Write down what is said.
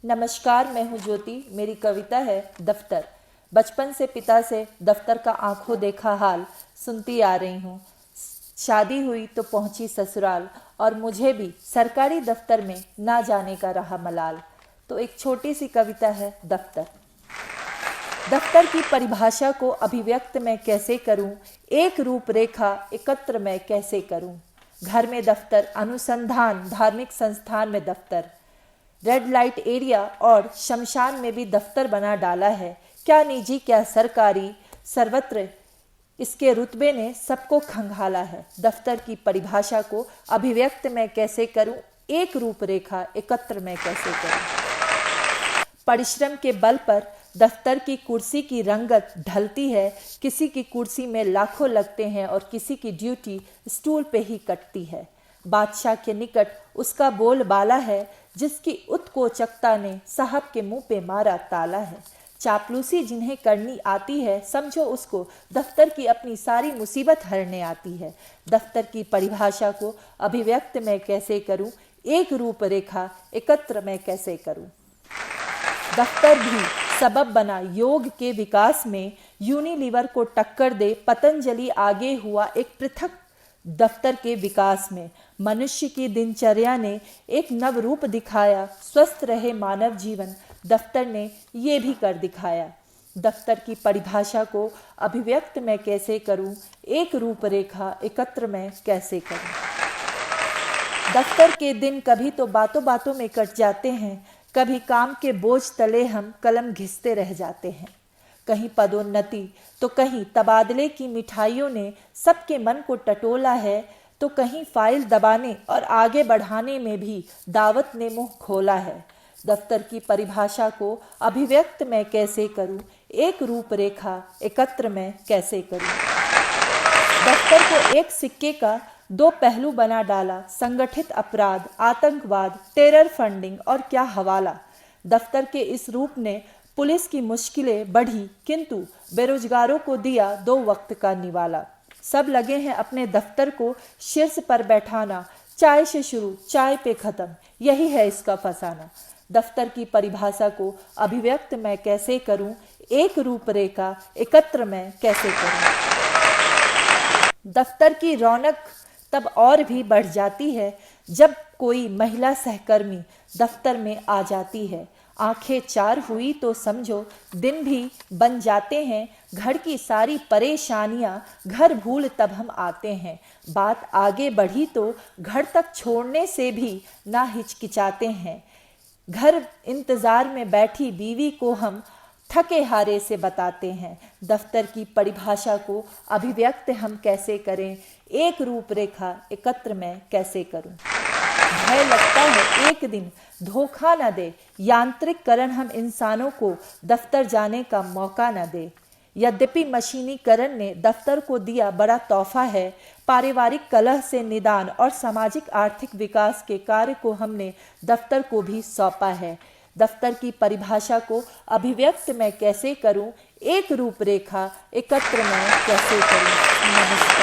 नमस्कार, मैं हूँ ज्योति। मेरी कविता है दफ्तर। बचपन से पिता से दफ्तर का आंखों देखा हाल सुनती आ रही हूँ। शादी हुई तो पहुंची ससुराल और मुझे भी सरकारी दफ्तर में ना जाने का रहा मलाल। तो एक छोटी सी कविता है दफ्तर। दफ्तर की परिभाषा को अभिव्यक्त मैं कैसे करूं, एक रूपरेखा एकत्र मैं कैसे करूं। घर में दफ्तर, अनुसंधान धार्मिक संस्थान में दफ्तर, रेड लाइट एरिया और शमशान में भी दफ्तर बना डाला है। क्या निजी क्या सरकारी, सर्वत्र इसके रुतबे ने सबको खंगाला है। दफ्तर की परिभाषा को अभिव्यक्त मैं कैसे करूं, एक रूपरेखा एकत्र मैं कैसे करूं। परिश्रम के बल पर दफ्तर की कुर्सी की रंगत ढलती है। किसी की कुर्सी में लाखों लगते हैं और किसी की ड्यूटी स्टूल पे ही कटती है। बादशाह के निकट उसका बोलबाला है, जिसकी उत्कोचकता ने साहब के मुंह पे मारा ताला है। चापलूसी जिन्हें करनी आती है, समझो उसको दफ्तर की अपनी सारी मुसीबत हरने आती है। दफ्तर की परिभाषा को अभिव्यक्त मैं कैसे करूं, एक रूपरेखा एकत्र मैं कैसे करूं। दफ्तर भी सबब बना योग के विकास में, यूनिलीवर को टक्कर दे पतंजलि आगे हुआ एक पृथक दफ्तर के विकास में। मनुष्य की दिनचर्या ने एक नव रूप दिखाया, स्वस्थ रहे मानव जीवन दफ्तर ने ये भी कर दिखाया। दफ्तर की परिभाषा को अभिव्यक्त मैं कैसे करूं, एक रूपरेखा एकत्र मैं कैसे करूं। दफ्तर के दिन कभी तो बातों बातों में कट जाते हैं, कभी काम के बोझ तले हम कलम घिसते रह जाते हैं। कहीं पदोन्नति तो कहीं तबादले की मिठाइयों ने सबके मन को टटोला है, तो कहीं फाइल दबाने और आगे बढ़ाने में भी दावत ने मुंह खोला है। दफ्तर की परिभाषा को अभिव्यक्त मैं कैसे करूं, एक रूपरेखा एकत्र मैं कैसे करूं। दफ्तर को एक सिक्के का दो पहलू बना डाला, संगठित अपराध, आतंकवाद, टेरर फंडिंग और क्या हवाला। दफ्तर के इस रूप ने पुलिस की मुश्किलें बढ़ी, किंतु बेरोजगारों को दिया दो वक्त का निवाला। सब लगे हैं अपने दफ्तर को शीर्ष पर बैठाना, चाय से शुरू चाय पे खत्म, यही है इसका फसाना। दफ्तर की परिभाषा को अभिव्यक्त मैं कैसे करूं, एक रूपरेखा एकत्र मैं कैसे करूं। दफ्तर की रौनक तब और भी बढ़ जाती है जब कोई महिला सहकर्मी दफ्तर में आ जाती है। आंखें चार हुई तो समझो दिन भी बन जाते हैं। घर की सारी परेशानियां घर भूल तब हम आते हैं। बात आगे बढ़ी तो घर तक छोड़ने से भी ना हिचकिचाते हैं। घर इंतजार में बैठी बीवी को हम थके हारे से बताते हैं। दफ्तर की परिभाषा को अभिव्यक्त हम कैसे करें, एक रूपरेखा एकत्र मैं कैसे करूं। भय लगता है एक दिन धोखा न दे यांत्रिकरण, हम इंसानों को दफ्तर जाने का मौका न दे। यद्यपि मशीनीकरण ने दफ्तर को दिया बड़ा तोहफा है, पारिवारिक कलह से निदान और सामाजिक आर्थिक विकास के कार्य को हमने दफ्तर को भी सौंपा है। दफ्तर की परिभाषा को अभिव्यक्त मैं कैसे करूं, एक रूपरेखा एकत्र मैं कैसे करूं। नमस्कार।